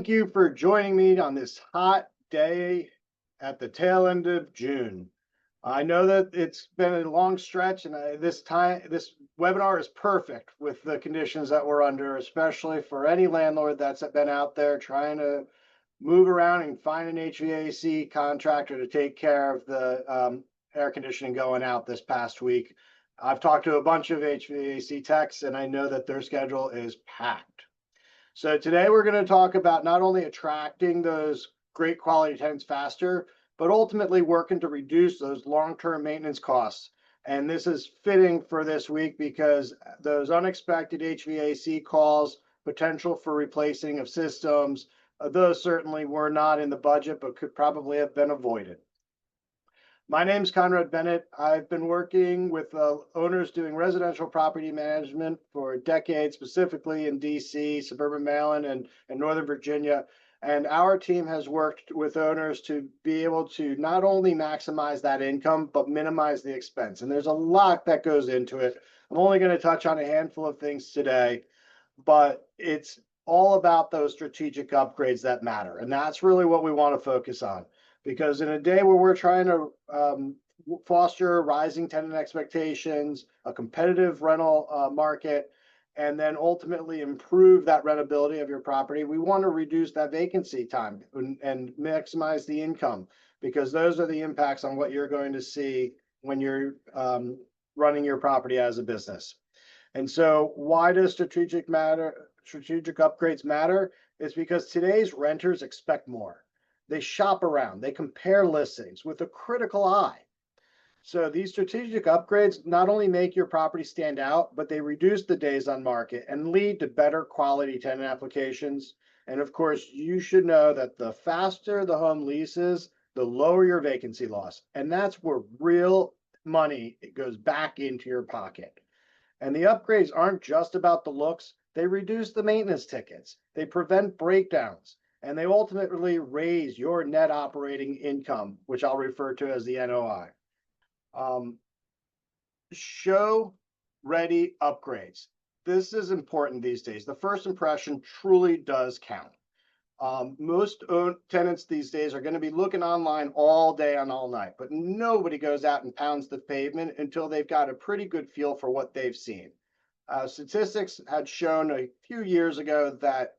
Thank you for joining me on this hot day at the tail end of June. I know that it's been a long stretch, and this webinar is perfect with the conditions that we're under, especially for any landlord that's been out there trying to move around and find an HVAC contractor to take care of the air conditioning going out this past week. I've talked to a bunch of HVAC techs, and I know that their schedule is packed. So today we're going to talk about not only attracting those great quality tenants faster, but ultimately working to reduce those long-term maintenance costs. And this is fitting for this week because those unexpected HVAC calls, potential for replacing of systems, those certainly were not in the budget, but could probably have been avoided. My name's Conrad Bennett. I've been working with owners doing residential property management for decades, specifically in DC, suburban Maryland, and Northern Virginia. And our team has worked with owners to be able to not only maximize that income, but minimize the expense. And there's a lot that goes into it. I'm only going to touch on a handful of things today, but it's all about those strategic upgrades that matter. And that's really what we want to focus on. Because in a day where we're trying to foster rising tenant expectations, a competitive rental market, and then ultimately improve that rentability of your property, we want to reduce that vacancy time and maximize the income, because those are the impacts on what you're going to see when you're running your property as a business. And so why does strategic upgrades matter? It's because today's renters expect more. They shop around, they compare listings with a critical eye. So these strategic upgrades not only make your property stand out, but they reduce the days on market and lead to better quality tenant applications. And of course, you should know that the faster the home leases, the lower your vacancy loss. And that's where real money goes back into your pocket. And the upgrades aren't just about the looks, they reduce the maintenance tickets, they prevent breakdowns, and they ultimately raise your net operating income, which I'll refer to as the NOI. Show-ready upgrades. This is important these days. The first impression truly does count. Most tenants these days are going to be looking online all day and all night, but nobody goes out and pounds the pavement until they've got a pretty good feel for what they've seen. Statistics had shown a few years ago that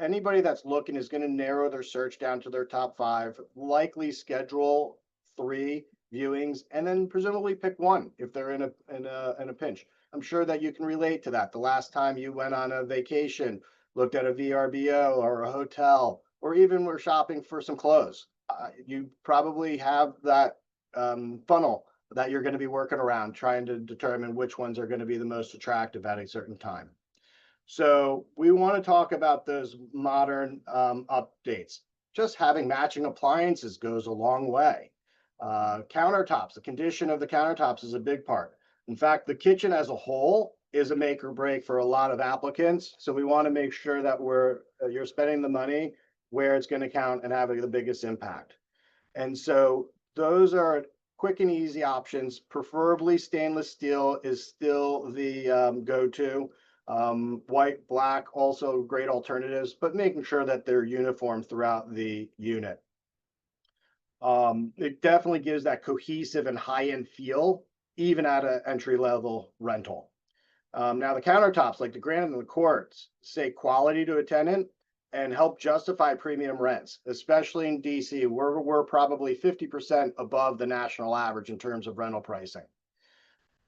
anybody that's looking is going to narrow their search down to their top 5, likely schedule 3 viewings, and then presumably pick one if they're in a pinch. I'm sure that you can relate to that. The last time you went on a vacation, looked at a VRBO or a hotel, or even were shopping for some clothes, you probably have that funnel that you're going to be working around, trying to determine which ones are going to be the most attractive at a certain time. So we want to talk about those modern updates. Just having matching appliances goes a long way. Countertops, the condition of the countertops is a big part. In fact, the kitchen as a whole is a make or break for a lot of applicants. So we want to make sure that you're spending the money where it's going to count and have the biggest impact. And so those are quick and easy options. Preferably stainless steel is still the go-to. White, black, also great alternatives, but making sure that they're uniform throughout the unit. It definitely gives that cohesive and high-end feel, even at an entry-level rental. Now the countertops, like the granite and the quartz, say quality to a tenant and help justify premium rents, especially in DC, where we're probably 50% above the national average in terms of rental pricing.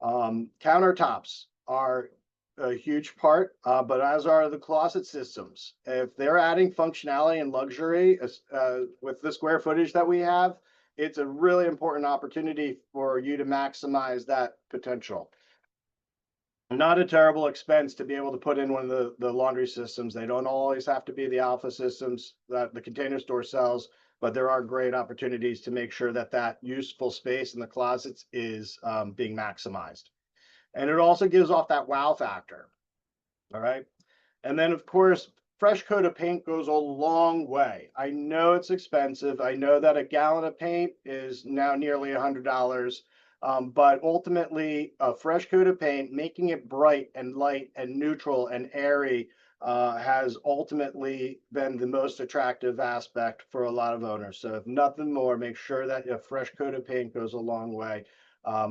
Countertops are a huge part, but as are the closet systems. If they're adding functionality and luxury with the square footage that we have, it's a really important opportunity for you to maximize that potential. Not a terrible expense to be able to put in one of the laundry systems. They don't always have to be the alpha systems that the Container Store sells, but there are great opportunities to make sure that that useful space in the closets is being maximized. And it also gives off that wow factor. All right. And then, of course, fresh coat of paint goes a long way. I know it's expensive. I know that a gallon of paint is now nearly $100. But ultimately, a fresh coat of paint, making it bright and light and neutral and airy, has ultimately been the most attractive aspect for a lot of owners. So if nothing more, make sure that a fresh coat of paint goes a long way.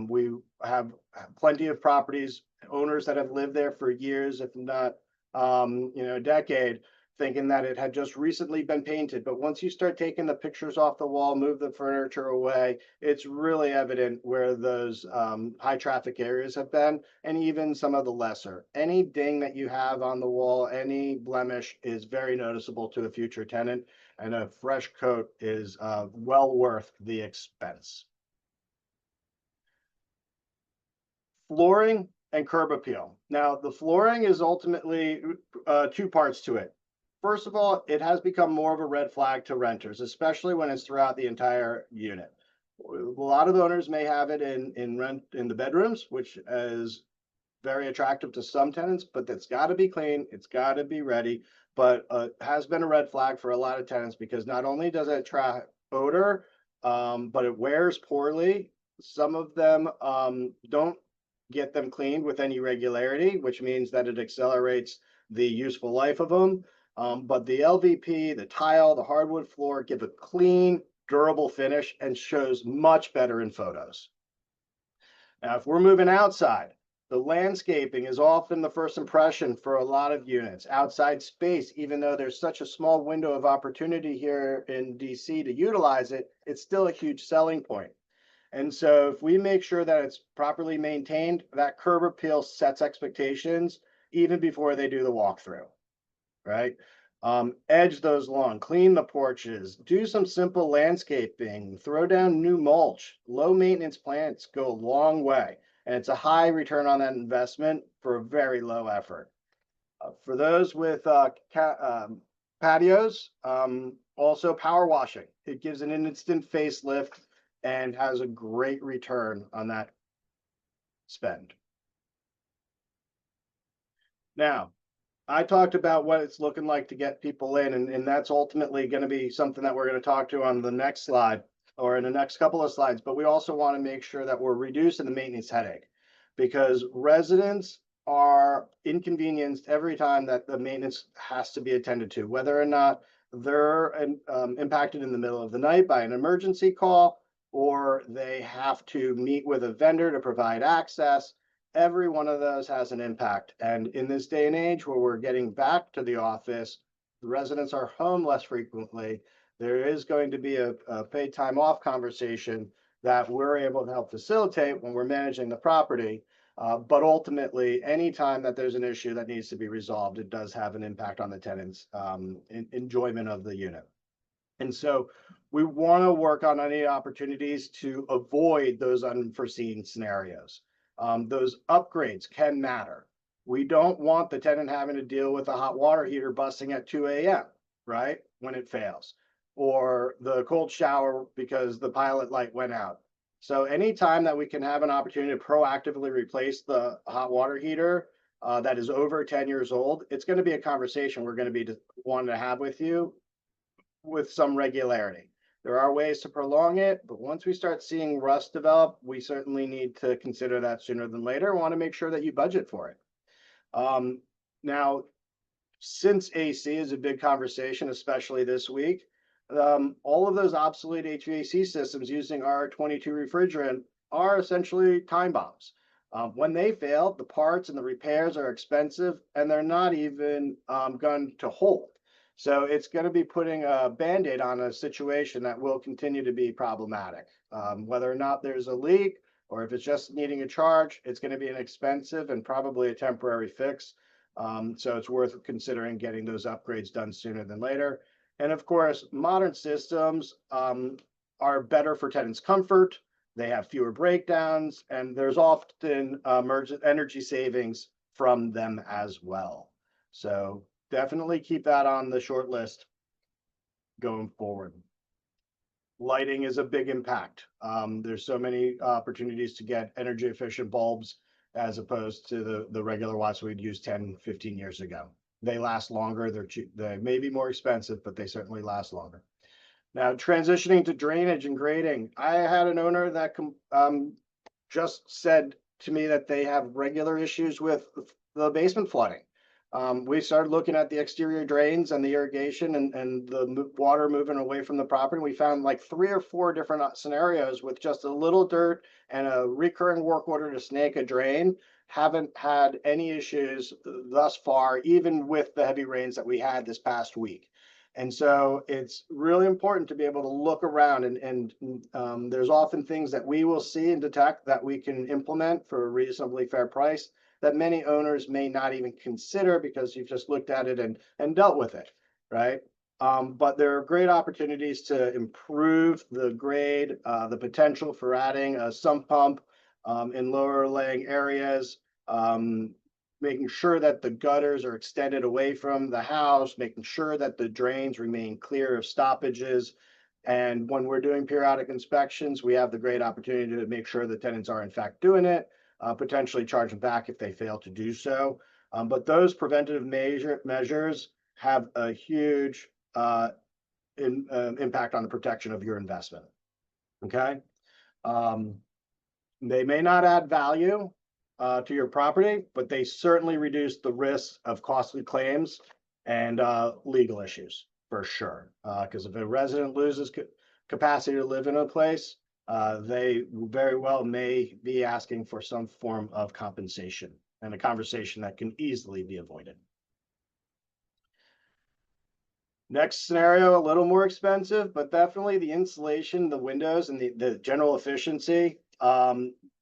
We have plenty of properties, owners that have lived there for years, if not, a decade, thinking that it had just recently been painted. But once you start taking the pictures off the wall, move the furniture away, it's really evident where those high traffic areas have been, and even some of the lesser. Any ding that you have on the wall, any blemish is very noticeable to a future tenant, and a fresh coat is well worth the expense. Flooring and curb appeal. Now, the flooring is ultimately two parts to it. First of all, it has become more of a red flag to renters, especially when it's throughout the entire unit. A lot of owners may have it in the bedrooms, which is very attractive to some tenants, but it's got to be clean, it's got to be ready. But has been a red flag for a lot of tenants because not only does it attract odor, but it wears poorly. Some of them don't get them cleaned with any regularity, which means that it accelerates the useful life of them. But the LVP, the tile, the hardwood floor give a clean, durable finish and shows much better in photos. Now, if we're moving outside, the landscaping is often the first impression for a lot of units. Outside space, even though there's such a small window of opportunity here in DC to utilize it, it's still a huge selling point. And so if we make sure that it's properly maintained, that curb appeal sets expectations even before they do the walkthrough, right? Edge those lawn, clean the porches, do some simple landscaping, throw down new mulch. Low maintenance plants go a long way, and it's a high return on that investment for a very low effort. For those with patios, also power washing. It gives an instant facelift and has a great return on that spend. Now, I talked about what it's looking like to get people in, and that's ultimately going to be something that we're going to talk to on the next slide or in the next couple of slides. But we also want to make sure that we're reducing the maintenance headache because residents are inconvenienced every time that the maintenance has to be attended to, whether or not they're impacted in the middle of the night by an emergency call or they have to meet with a vendor to provide access. Every one of those has an impact. And in this day and age where we're getting back to the office, the residents are home less frequently. There is going to be a paid time off conversation that we're able to help facilitate when we're managing the property. But ultimately, anytime that there's an issue that needs to be resolved, it does have an impact on the tenant's enjoyment of the unit. And so we want to work on any opportunities to avoid those unforeseen scenarios. Those upgrades can matter. We don't want the tenant having to deal with a hot water heater busting at 2 a.m., right, when it fails, or the cold shower because the pilot light went out. So anytime that we can have an opportunity to proactively replace the hot water heater that is over 10 years old, it's going to be a conversation we're going to be wanting to have with you with some regularity. There are ways to prolong it, but once we start seeing rust develop, we certainly need to consider that sooner than later. We want to make sure that you budget for it. Now, since AC is a big conversation, especially this week, all of those obsolete HVAC systems using R22 refrigerant are essentially time bombs. When they fail, the parts and the repairs are expensive, and they're not even going to hold. So it's going to be putting a Band-Aid on a situation that will continue to be problematic. Whether or not there's a leak or if it's just needing a charge, it's going to be an expensive and probably a temporary fix. So it's worth considering getting those upgrades done sooner than later. And of course, modern systems are better for tenants' comfort. They have fewer breakdowns, and there's often energy savings from them as well. So definitely keep that on the short list going forward. Lighting is a big impact. There's so many opportunities to get energy efficient bulbs as opposed to the regular watts we'd use 10, 15 years ago. They last longer. They're cheap. They may be more expensive, but they certainly last longer. Now, transitioning to drainage and grading, I had an owner that just said to me that they have regular issues with the basement flooding. We started looking at the exterior drains and the irrigation and the water moving away from the property. We found like 3 or 4 different scenarios with just a little dirt and a recurring work order to snake a drain. Haven't had any issues thus far, even with the heavy rains that we had this past week. And so it's really important to be able to look around and there's often things that we will see and detect that we can implement for a reasonably fair price that many owners may not even consider because you've just looked at it and dealt with it, right? But there are great opportunities to improve the grade, the potential for adding a sump pump in lower laying areas, making sure that the gutters are extended away from the house, making sure that the drains remain clear of stoppages. And when we're doing periodic inspections, we have the great opportunity to make sure the tenants are in fact doing it, potentially charge them back if they fail to do so. But those preventative measures have a huge impact on the protection of your investment. Okay. They may not add value to your property, but they certainly reduce the risk of costly claims and legal issues for sure. Because if a resident loses capacity to live in a place, they very well may be asking for some form of compensation, and a conversation that can easily be avoided. Next scenario, a little more expensive, but definitely the insulation, the windows, and the general efficiency.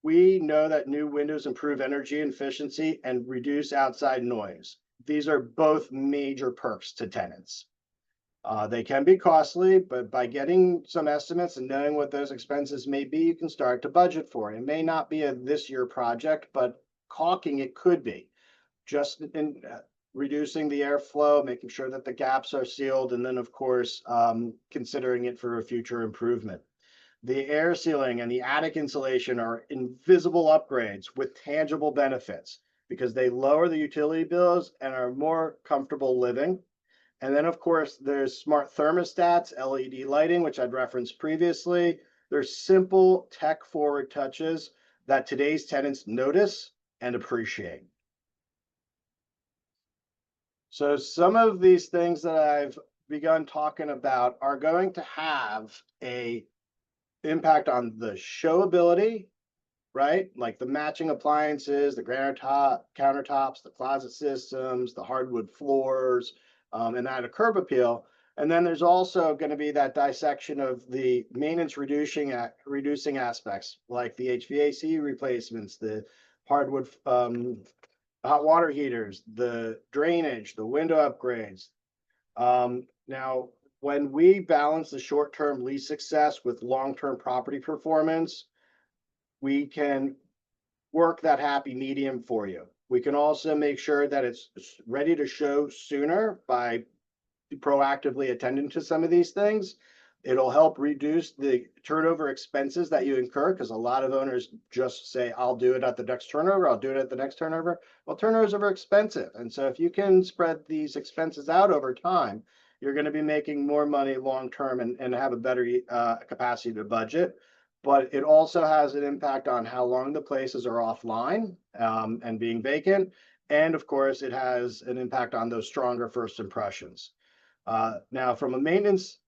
We know that new windows improve energy efficiency and reduce outside noise. These are both major perks to tenants. They can be costly, but by getting some estimates and knowing what those expenses may be, you can start to budget for it. It may not be a this year project, but caulking it could be. Just in reducing the airflow, making sure that the gaps are sealed, and then of course, considering it for a future improvement. The air sealing and the attic insulation are invisible upgrades with tangible benefits because they lower the utility bills and are more comfortable living. And then, of course, there's smart thermostats, LED lighting, which I'd referenced previously. There's simple tech-forward touches that today's tenants notice and appreciate. So some of these things that I've begun talking about are going to have a impact on the showability, right? Like the matching appliances, the granite countertops, the closet systems, the hardwood floors, and that a curb appeal. And then there's also going to be that dissection of the maintenance reducing aspects, like the HVAC replacements, the hardwood hot water heaters, the drainage, the window upgrades. Now, when we balance the short-term lease success with long-term property performance, we can work that happy medium for you. We can also make sure that it's ready to show sooner by proactively attending to some of these things. It'll help reduce the turnover expenses that you incur because a lot of owners just say, I'll do it at the next turnover. I'll do it at the next turnover. Well, turnovers are expensive. And so if you can spread these expenses out over time, you're going to be making more money long-term and have a better capacity to budget. But it also has an impact on how long the places are offline and being vacant. And of course, it has an impact on those stronger first impressions. Now, from a maintenance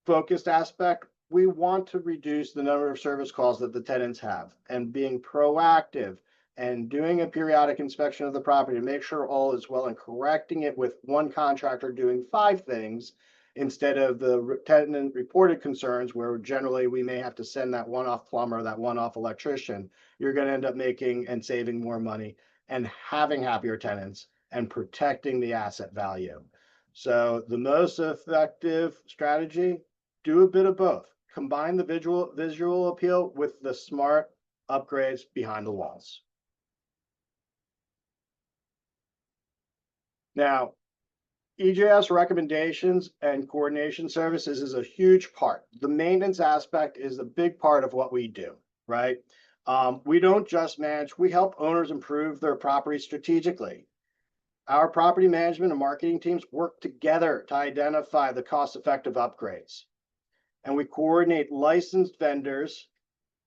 focused aspect, we want to reduce the number of service calls that the tenants have, and being proactive and doing a periodic inspection of the property to make sure all is well and correcting it with one contractor doing 5 things instead of the tenant reported concerns where generally we may have to send that one-off plumber, that one-off electrician. You're going to end up making and saving more money and having happier tenants and protecting the asset value. So the most effective strategy, do a bit of both. Combine the visual appeal with the smart upgrades behind the walls. Now, EJS recommendations and coordination services is a huge part. The maintenance aspect is a big part of what we do, right? We don't just manage, we help owners improve their property strategically. Our property management and marketing teams work together to identify the cost-effective upgrades. And we coordinate licensed vendors,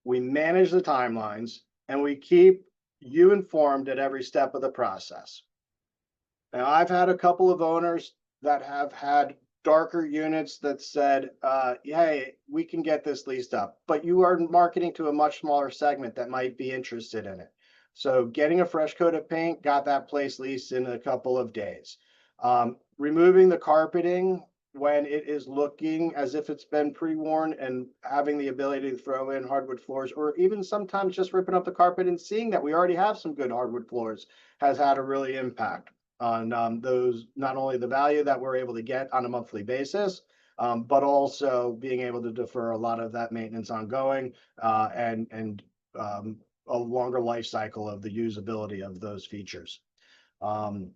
we manage the timelines, and we keep you informed at every step of the process. Now, I've had a couple of owners that have had darker units that said, hey, we can get this leased up, but you are marketing to a much smaller segment that might be interested in it. So getting a fresh coat of paint got that place leased in a couple of days. Removing the carpeting when it is looking as if it's been pre-worn and having the ability to throw in hardwood floors, or even sometimes just ripping up the carpet and seeing that we already have some good hardwood floors, has had a really impact on those, not only the value that we're able to get on a monthly basis, but also being able to defer a lot of that maintenance ongoing, and a longer life cycle of the usability of those features. Um,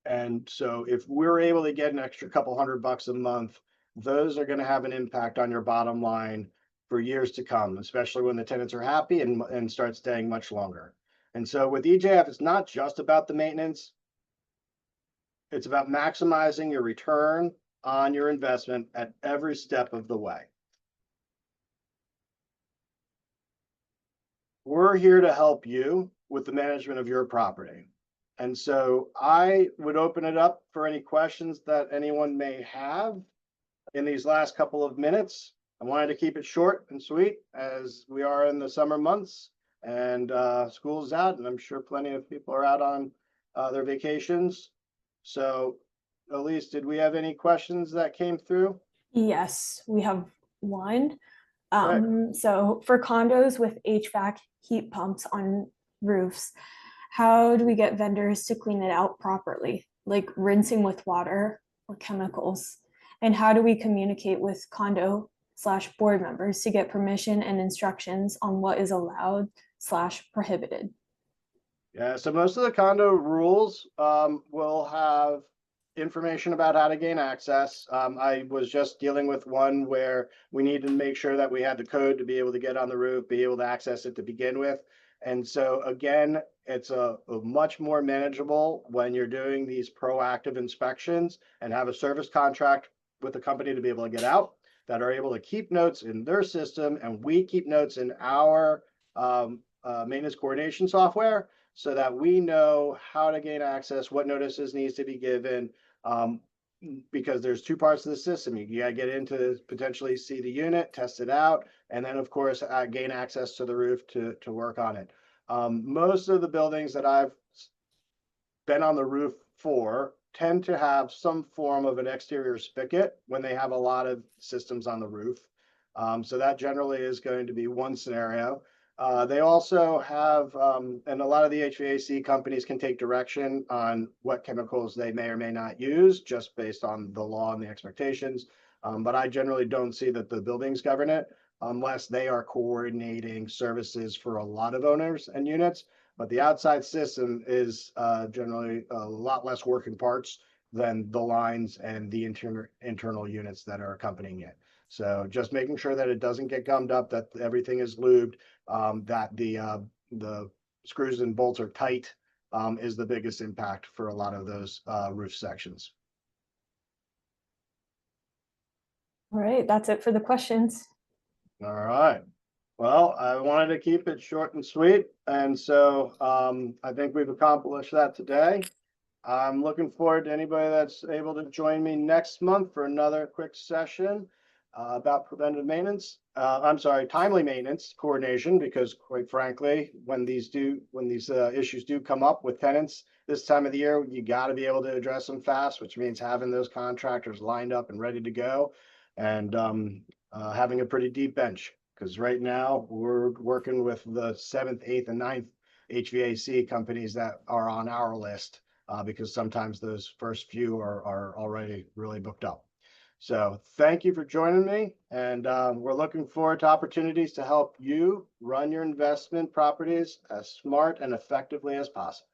and so if we're able to get an extra couple $100 a month, those are going to have an impact on your bottom line for years to come, especially when the tenants are happy and start staying much longer. And so with EJF, it's not just about the maintenance. It's about maximizing your return on your investment at every step of the way. We're here to help you with the management of your property. And so I would open it up for any questions that anyone may have in these last couple of minutes. I wanted to keep it short and sweet as we are in the summer months and school's out, and I'm sure plenty of people are out on their vacations. So, Elise, did we have any questions that came through? Yes, we have one. Right. So for condos with HVAC heat pumps on roofs, how do we get vendors to clean it out properly, like rinsing with water or chemicals? And how do we communicate with condo/board members to get permission and instructions on what is allowed/prohibited? Yeah, so most of the condo rules will have information about how to gain access. I was just dealing with one where we needed to make sure that we had the code to be able to get on the roof, be able to access it to begin with. And so again, it's a much more manageable when you're doing these proactive inspections and have a service contract with the company to be able to get out, that are able to keep notes in their system, and we keep notes in our maintenance coordination software, so that we know how to gain access, what notices needs to be given, um, because there's two parts of the system. You gotta get into potentially see the unit, test it out, and then of course gain access to the roof to work on it. Most of the buildings that I've been on the roof for tend to have some form of an exterior spigot when they have a lot of systems on the roof. So that generally is going to be one scenario. They also have, and a lot of the HVAC companies can take direction on what chemicals they may or may not use just based on the law and the expectations. But I generally don't see that the buildings govern it unless they are coordinating services for a lot of owners and units. But the outside system is generally a lot less working parts than the lines and the internal units that are accompanying it. So just making sure that it doesn't get gummed up, that everything is lubed, that the screws and bolts are tight, is the biggest impact for a lot of those roof sections. All right, that's it for the questions. All right. Well, I wanted to keep it short and sweet, and so I think we've accomplished that today. I'm looking forward to anybody that's able to join me next month for another quick session about preventive maintenance. I'm sorry, timely maintenance coordination, because quite frankly, when these issues do come up with tenants this time of the year, you got to be able to address them fast, which means having those contractors lined up and ready to go, and having a pretty deep bench. Because right now we're working with the 7th, 8th, and 9th HVAC companies that are on our list, because sometimes those first few are already really booked up. So thank you for joining me, and we're looking forward to opportunities to help you run your investment properties as smart and effectively as possible.